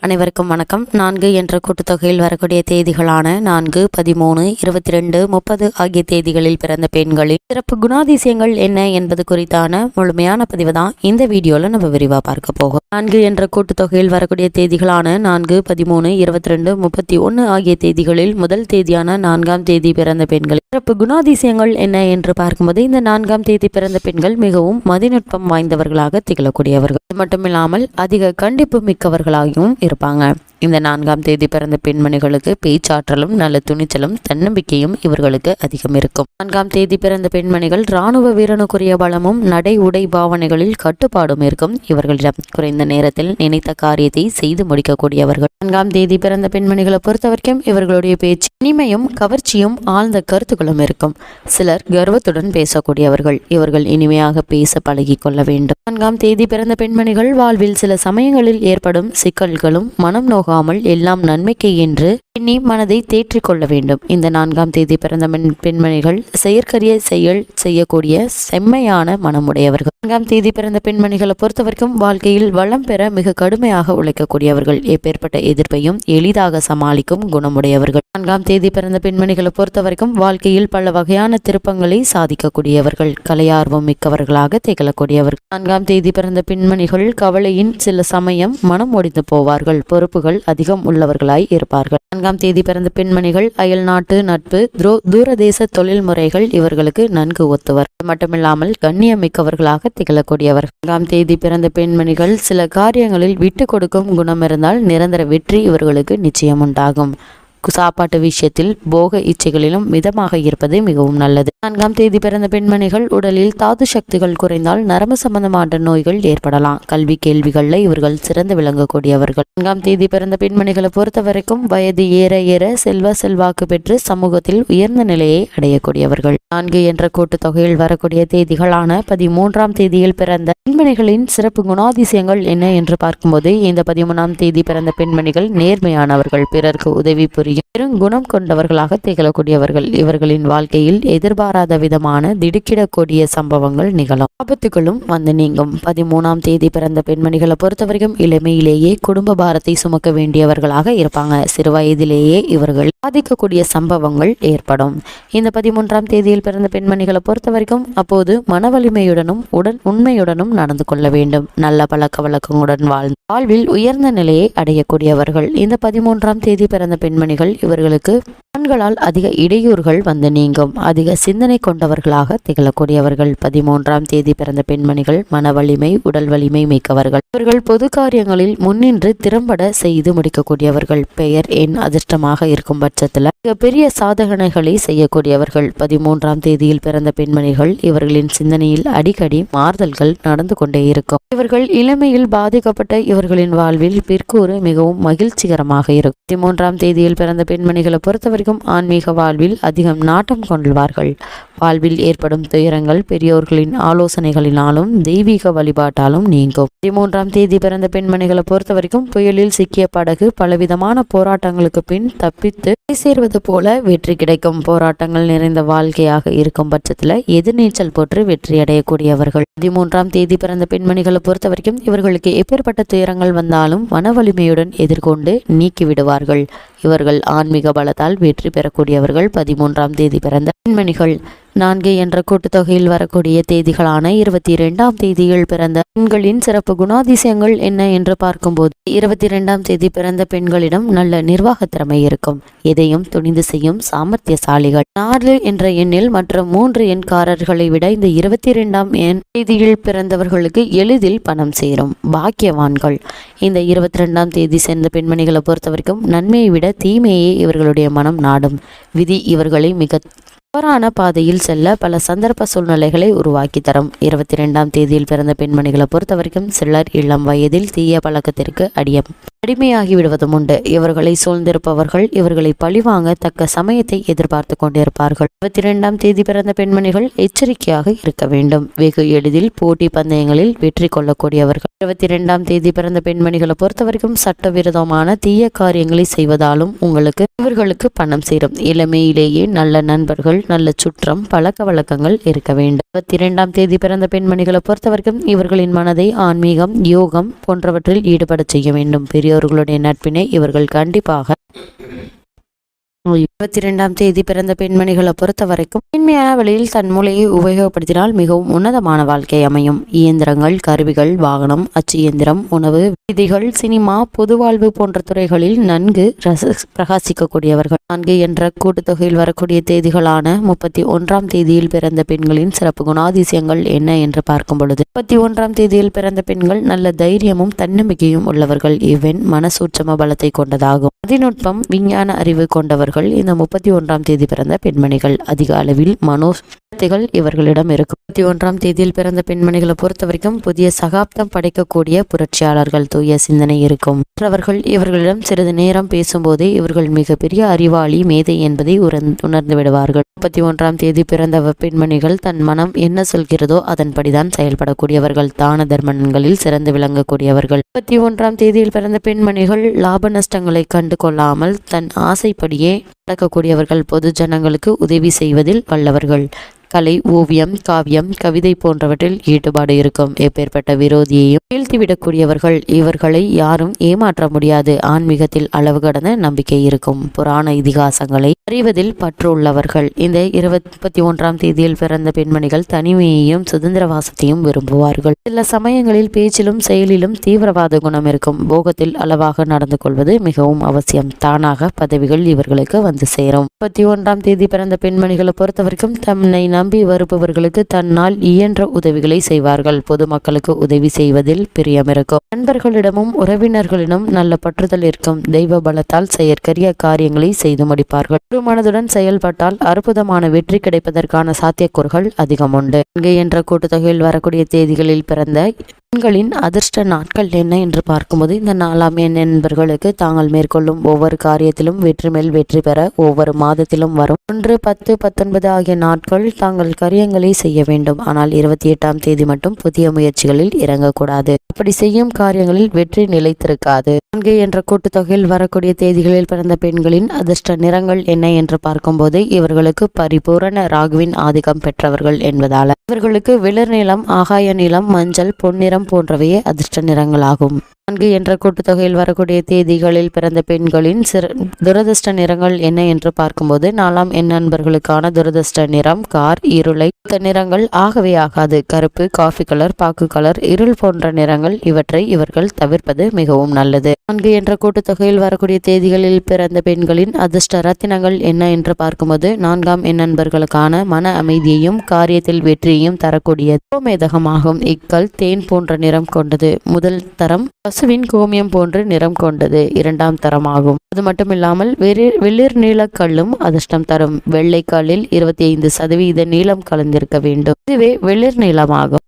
அனைவருக்கும் வணக்கம். 4 என்ற கூட்டுத்தொகையில் வரக்கூடிய தேதிகளான 4, 13, 22, 30 ஆகிய தேதிகளில் பிறந்த பெண்களின் சிறப்பு குணாதிசயங்கள் என்ன என்பது குறித்தான முழுமையான பதிவு தான் இந்த வீடியோல நம்ம விரிவா பார்க்க போகும். 4 என்ற கூட்டுத்தொகையில் வரக்கூடிய தேதிகளான 4, 13, 22, 31 ஆகிய தேதிகளில் முதல் தேதியான 4ஆம் தேதி பிறந்த பெண்கள் சிறப்பு குணாதிசயங்கள் என்ன என்று பார்க்கும்போது, இந்த 4ஆம் தேதி பிறந்த பெண்கள் மிகவும் மதிநுட்பம் வாய்ந்தவர்களாக திகழக்கூடியவர்கள். அது மட்டுமில்லாமல் அதிக கண்டிப்பு மிக்கவர்களாகவும் இருப்பாங்க. இந்த 4ஆம் தேதி பிறந்த பெண்மணிகளுக்கு பேச்சாற்றலும் நல்ல துணிச்சலும் தன்னம்பிக்கையும் இவர்களுக்கு அதிகம் இருக்கும். 4ஆம் தேதி பிறந்த பெண்மணிகள் இராணுவ வீரனுக்குரிய பலமும் நடை உடை பாவனைகளில் கட்டுப்பாடும் இருக்கும் இவர்களிடம். குறைந்த நேரத்தில் நினைத்த காரியத்தை செய்து முடிக்கக்கூடியவர்கள். 4ஆம் தேதி பிறந்த பெண்மணிகளை பொறுத்தவரைக்கும் இவர்களுடைய பேச்சு இனிமையும் கவர்ச்சியும் ஆழ்ந்த கருத்துக்களும் இருக்கும். சிலர் கர்வத்துடன் பேசக்கூடியவர்கள். இவர்கள் இனிமையாக பேச பழகி கொள்ள வேண்டும். 4ஆம் தேதி பிறந்த பெண்மணிகள் வாழ்வில் சில சமயங்களில் ஏற்படும் சிக்கல்களும் மனம் நோகாமல் எல்லாம் நன்மைக்கு என்று எண்ணி மனதை தேற்றிக் கொள்ள வேண்டும். இந்த 4ஆம் தேதி பிறந்த பெண்மணிகள் செயற்கரிய செயல் செய்யக்கூடிய செம்மையான மனமுடையவர்கள். 4ஆம் தேதி பிறந்த பெண்மணிகளை பொறுத்தவரைக்கும் வாழ்க்கையில் வளம் பெற மிக கடுமையாக உழைக்கக்கூடியவர்கள். எப்பேற்பட்ட எதிர்ப்பையும் எளிதாக சமாளிக்கும் குணமுடையவர்கள். 4ஆம் தேதி பிறந்த பெண்மணிகளை பொறுத்தவரைக்கும் வாழ்க்கையில் பல வகையான திருப்பங்களை சாதிக்கக்கூடியவர்கள். கலையார்வம் மிக்கவர்களாக திகழக்கூடியவர்கள். 4ஆம் தேதி பிறந்த பெண்மணிகள் கவலையின் சில சமயம் மனம் ஒடிந்து போவார்கள். பொறுப்புகள் அதிகம் உள்ளவர்களாய் இருப்பார்கள். 4ஆம் தேதி பிறந்த பெண்மணிகள் அயல் நாட்டு நட்பு, தூரதேச தொழில் முறைகள் இவர்களுக்கு நன்கு ஒத்துவர். மட்டுமில்லாமல் கண்ணியமிக்கவர்களாக திகழக்கூடியவர். 4ஆம் தேதி பிறந்த பெண்மணிகள் சில காரியங்களில் விட்டு கொடுக்கும் குணம் இருந்தால் நிரந்தர வெற்றி இவர்களுக்கு நிச்சயம் உண்டாகும். சாப்பாட்டு விஷயத்தில் போக இச்சைகளிலும் மிதமாக இருப்பது மிகவும் நல்லது. 4ஆம் தேதி பிறந்த பெண்மணிகள் உடலில் தாது சக்திகள் குறைந்தால் நரம்பு சம்பந்தமான நோய்கள் ஏற்படலாம். கல்வி கேள்விகளில் இவர்கள் சிறந்து விளங்கக்கூடியவர்கள். 4ஆம் தேதி பிறந்த பெண்மணிகளை பொறுத்தவரைக்கும் வயது ஏற ஏற செல்வாக்கு பெற்று சமூகத்தில் உயர்ந்த நிலையை அடையக்கூடியவர்கள். 4 என்ற கூட்டுத்தொகையில் வரக்கூடிய தேதிகளான 13ஆம் தேதியில் பிறந்த பெண்மணிகளின் சிறப்பு குணாதிசயங்கள் என்ன என்று பார்க்கும்போது, இந்த 13ஆம் தேதி பிறந்த பெண்மணிகள் நேர்மையானவர்கள். பிறருக்கு உதவி புரியும் பெருங்குணம் கொண்டவர்களாக திகழக்கூடியவர்கள். இவர்களின் வாழ்க்கையில் எதிர்பாராத விதமான திடுக்கிடக்கூடிய சம்பவங்கள் நிகழும். ஆபத்துகளும் வந்து நீங்கும். 13ஆம் தேதி பிறந்த பெண்மணிகளை பொறுத்தவரைக்கும் இளமையிலேயே குடும்ப பாரத்தை சுமக்க வேண்டியவர்களாக இருப்பாங்க. சிறு வயதிலேயே இவர்கள் பாதிக்கக்கூடிய சம்பவங்கள் ஏற்படும். இந்த 13ஆம் தேதியில் பிறந்த பெண்மணிகளை பொறுத்தவரைக்கும் அப்போது மன வலிமையுடனும் உண்மையுடனும் நடந்து கொள்ள வேண்டும். நல்ல பழக்க வழக்கங்களுடன் வாழ்வில் உயர்ந்த நிலையை அடையக்கூடியவர்கள். இந்த 13ஆம் தேதி பிறந்த பெண்மணிகள் இவர்களுக்கு ஆண்களால் அதிக இடையூறுகள் வந்து நீங்கும். அதிக சிந்தனை கொண்டவர்களாக திகழக்கூடியவர்கள். 13ஆம் தேதி பிறந்த பெண்மணிகள் மன வலிமை உடல் வலிமை மிக்கவர்கள். இவர்கள் பொது காரியங்களில் முன்னின்று திறம்பட செய்து முடிக்கக்கூடியவர்கள். பெயர் எண் அதிர்ஷ்டமாக இருக்கும் பட்சத்தில் பெரிய சாதனைகளை செய்யக்கூடியவர்கள். 13ஆம் தேதியில் பிறந்த பெண்மணிகள் இவர்களின் சிந்தனையில் அடிக்கடி மாறுதல்கள் நடந்து கொண்டே இருக்கும். இவர்கள் இளமையில் பாதிக்கப்பட்ட இவர்களின் வாழ்வில் பிற்கூறு மிகவும் மகிழ்ச்சிகரமாக இருக்கும். 13ஆம் தேதியில் பிறந்த பெண்மணிகளை பொறுத்தவரைக்கும் ஆன்மீக வாழ்வில் அதிகம் நாட்டம் கொள்வார்கள். வாழ்வில் ஏற்படும் துயரங்கள் பெரியோர்களின் ஆலோசனைகளினாலும் தெய்வீக வழிபாட்டாலும் நீங்கும். 13ஆம் தேதி பிறந்த பெண்மணிகளை பொறுத்தவரைக்கும் புயலில் சிக்கிய படகு பலவிதமான போராட்டங்களுக்கு பின் தப்பித்து சேர்வது போல வெற்றி கிடைக்கும். போராட்டங்கள் நிறைந்த வாழ்க்கையாக இருக்கும் பட்சத்துல எதிர்நீச்சல் போட்டு வெற்றி அடையக்கூடியவர்கள். 13ஆம் தேதி பிறந்த பெண்மணிகளை பொறுத்தவரைக்கும் இவர்களுக்கு எப்பேற்பட்ட துயரங்கள் வந்தாலும் மன வலிமையுடன் எதிர்கொண்டு நீக்கிவிடுவார்கள். இவர்கள் ஆன்மீக பலத்தால் வெற்றி பெறக்கூடியவர்கள். 13ஆம் தேதி பிறந்த பெண்மணிகள் 4 என்ற கூட்டுத்தொகையில் வரக்கூடிய தேதிகளான 22ஆம் தேதியில் பிறந்த பெண்களின் சிறப்பு குணாதிசயங்கள் என்ன என்று பார்க்கும்போது, 22ஆம் தேதி பிறந்த பெண்களிடம் நல்ல நிர்வாக திறமை இருக்கும். எதையும் துணிந்து செய்யும் சாமர்த்தியசாலிகள். 4 என்ற எண்ணில் மற்ற 3 எண்காரர்களை விட இந்த 22ஆம் தேதியில் பிறந்தவர்களுக்கு எளிதில் பணம் சேரும். பாக்கியவான்கள். இந்த 22ஆம் தேதி சேர்ந்த பெண்மணிகளை பொறுத்தவரைக்கும் நன்மையை விட தீமையே இவர்களுடைய மனம் நாடும். விதி இவர்களை மிக தவறான பாதையில் செல்ல பல சந்தர்ப்ப சூழ்நிலைகளை உருவாக்கி தரும். 22ஆம் தேதியில் பிறந்த பெண்மணிகளை பொறுத்தவரைக்கும் சிலர் இளம் வயதில் தீய பழக்கத்திற்கு அடிமையாகி விடுவதும் உண்டு. இவர்களை சூழ்ந்திருப்பவர்கள் இவர்களை பழிவாங்க தக்க சமயத்தை எதிர்பார்த்து கொண்டிருப்பார்கள். 22ஆம் தேதி பிறந்த பெண்மணிகள் எச்சரிக்கையாக இருக்க வேண்டும். வெகு எளிதில் போட்டி பந்தயங்களில் வெற்றி கொள்ளக்கூடியவர்கள். 22ஆம் தேதி பிறந்த பெண்மணிகளை பொறுத்தவரைக்கும் சட்டவிரோதமான தீய காரியங்களை செய்வதாலும் இவர்களுக்கு பணம் சேரும். இளமையிலேயே நல்ல நண்பர்கள் நல்ல சுற்றம் பழக்க வழக்கங்கள் இருக்க வேண்டும். 22ஆம் தேதி பிறந்த பெண்மணிகளை பொறுத்தவரைக்கும் இவர்களின் மனதை ஆன்மீகம் யோகம் போன்றவற்றில் ஈடுபட செய்ய வேண்டும். பெரியோர் பெரியோர்களுடைய நட்பினை இவர்கள் கண்டிப்பாக 22ஆம் தேதி பிறந்த பெண்மணிகளை பொறுத்த வரைக்கும் உண்மையான வழியில் தன் மூளையை உபயோகப்படுத்தினால் மிகவும் உன்னதமான வாழ்க்கை அமையும். இயந்திரங்கள், கருவிகள், வாகனம், அச்சு இயந்திரம், உணவு, விதிகள், சினிமா, பொதுவாழ்வு போன்ற துறைகளில் நன்கு பிரகாசிக்கக்கூடியவர்கள். 4 என்ற கூட்டுத்தொகையில் வரக்கூடிய தேதிகளான 31ஆம் தேதியில் பிறந்த பெண்களின் சிறப்பு குணாதிசயங்கள் என்ன என்று பார்க்கும் பொழுது 31ஆம் தேதியில் பிறந்த பெண்கள் நல்ல தைரியமும் தன்னம்பிக்கையும் உள்ளவர்கள். இவன் மனசூட்சம பலத்தை கொண்டதாகும். அதிநுட்பம், விஞ்ஞான அறிவு கொண்டவர்கள் இந்த 31ஆம் தேதி பிறந்த பெண்மணிகள். அதிக அளவில் மனோசக்திகள் இவர்களிடம் இருக்கும். 31ஆம் தேதியில் பிறந்த பெண்மணிகளை பொறுத்த வரைக்கும் புதிய சகாப்தம் படைக்கக்கூடிய புரட்சியாளர்கள். தூய சிந்தனை இருக்கும். மற்றவர்கள் இவர்களிடம் சிறிது நேரம் பேசும்போதே இவர்கள் மிகப்பெரிய அறிவாளி, மேதை என்பதை உணர்ந்து விடுவார்கள். 31ஆம் தேதி பிறந்த பெண்மணிகள் தன் மனம் என்ன சொல்கிறதோ அதன்படிதான் செயல்படக்கூடியவர்கள். தான தர்மங்களில் சிறந்து விளங்கக்கூடியவர்கள். 31ஆம் தேதியில் பிறந்த பெண்மணிகள் லாப நஷ்டங்களை கண்டு கொள்ளாமல் தன் ஆசைப்படியே நடக்கக்கூடியவர்கள். பொது ஜனங்களுக்கு உதவி செய்வதில் வல்லவர்கள். கலை, ஓவியம், காவியம், கவிதை போன்றவற்றில் ஈடுபாடு இருக்கும். எப்பேற்பட்ட விரோதியையும் வீழ்த்திவிடக்கூடியவர்கள். இவர்களை யாரும் ஏமாற்ற முடியாது. ஆன்மீகத்தில் அளவு கடந்த நம்பிக்கை இருக்கும். புராண இதிகாசங்களை அறிவதில் பற்று உள்ளவர்கள். இந்த 31ஆம் தேதியில் பிறந்த பெண்மணிகள் தனிமையையும் சுதந்திரவாசத்தையும் விரும்புவார்கள். சில சமயங்களில் பேச்சிலும் செயலிலும் தீவிரவாத குணம் இருக்கும். போகத்தில் அளவாக நடந்து கொள்வது மிகவும் அவசியம். தானாக பதவிகள் இவர்களுக்கு வந்து சேரும். 31ஆம் தேதி பிறந்த பெண்மணிகளை பொறுத்தவரைக்கும் தன்னை நம்பி வருபவர்களுக்கு தன்னால் இயன்ற உதவிகளை செய்வார்கள். பொதுமக்களுக்கு உதவி செய்வதில் பிரியம் இருக்கும். நண்பர்களிடமும் உறவினர்களிடம் நல்ல பற்றுதல் இருக்கும். தெய்வ பலத்தால் செயற்கரிய காரியங்களை செய்து முடிப்பார்கள். ஒரு மனதுடன் செயல்பட்டால் அற்புதமான வெற்றி கிடைப்பதற்கான சாத்தியக்கூறுகள் அதிகம் உண்டு. 4 என்ற கூட்டுத்தொகையில் வரக்கூடிய தேதிகளில் பிறந்த பெண்களின் அதிர்ஷ்ட நாட்கள் என்ன என்று பார்க்கும்போது இந்த 4ஆம் எண் என்பவர்களுக்கு தாங்கள் மேற்கொள்ளும் ஒவ்வொரு காரியத்திலும் வெற்றி மேல் வெற்றி பெற ஒவ்வொரு மாதத்திலும் வரும் 1, 10, 19 ஆகிய நாட்கள் தாங்கள் காரியங்களை செய்ய வேண்டும். ஆனால் 28ஆம் தேதி மட்டும் புதிய முயற்சிகளில் இறங்கக்கூடாது. அப்படி செய்யும் காரியங்களில் வெற்றி நிலைத்திருக்காது. 4 என்ற கூட்டுத்தொகையில் வரக்கூடிய தேதிகளில் பிறந்த பெண்களின் அதிர்ஷ்ட நிறங்கள் என்ன என்று பார்க்கும்போது இவர்களுக்கு பரிபூரண ராகுவின் ஆதிக்கம் பெற்றவர்கள் என்பதால் இவர்களுக்கு வெளிர் நிலம், ஆகாய நிலம், மஞ்சள், பொன்னிறம் போன்றவையே அதிர்ஷ்ட நிறங்களாகும். 4 என்ற கூட்டுத்தொகையில் வரக்கூடிய தேதிகளில் பிறந்த பெண்களின் துரதிர்ஷ்ட நிறங்கள் என்ன என்று பார்க்கும்போது 4ஆம் எண் நண்பர்களுக்கான துரதிர்ஷ்ட நிறம் கார், இருளை நிறங்கள் ஆகவே ஆகாது. கருப்பு, காஃபி கலர், பாக்கு கலர், இருள் போன்ற நிறங்கள் இவற்றை இவர்கள் தவிர்ப்பது மிகவும் நல்லது. 4 என்ற கூட்டுத்தொகையில் வரக்கூடிய தேதிகளில் பிறந்த பெண்களின் அதிர்ஷ்ட ரத்தினங்கள் என்ன என்று பார்க்கும்போது 4ஆம் எண் நண்பர்களுக்கான மன அமைதியையும் காரியத்தில் வெற்றியையும் தரக்கூடிய கோமேதகமாகும். இக்கல் தேன் போன்ற நிறம் கொண்டது. முதல் தரம் பசுவின் கோமியம் போன்று நிறம் கொண்டது. 2ஆம் தரமாகும். அது மட்டுமில்லாமல் வெளிர் நீலக்கல்லும் அதிர்ஷ்டம் தரும். வெள்ளைக்கல்லில் 25% நீளம் கலந்திருக்க வேண்டும். இதுவே வெளிர் நீளமாகும்.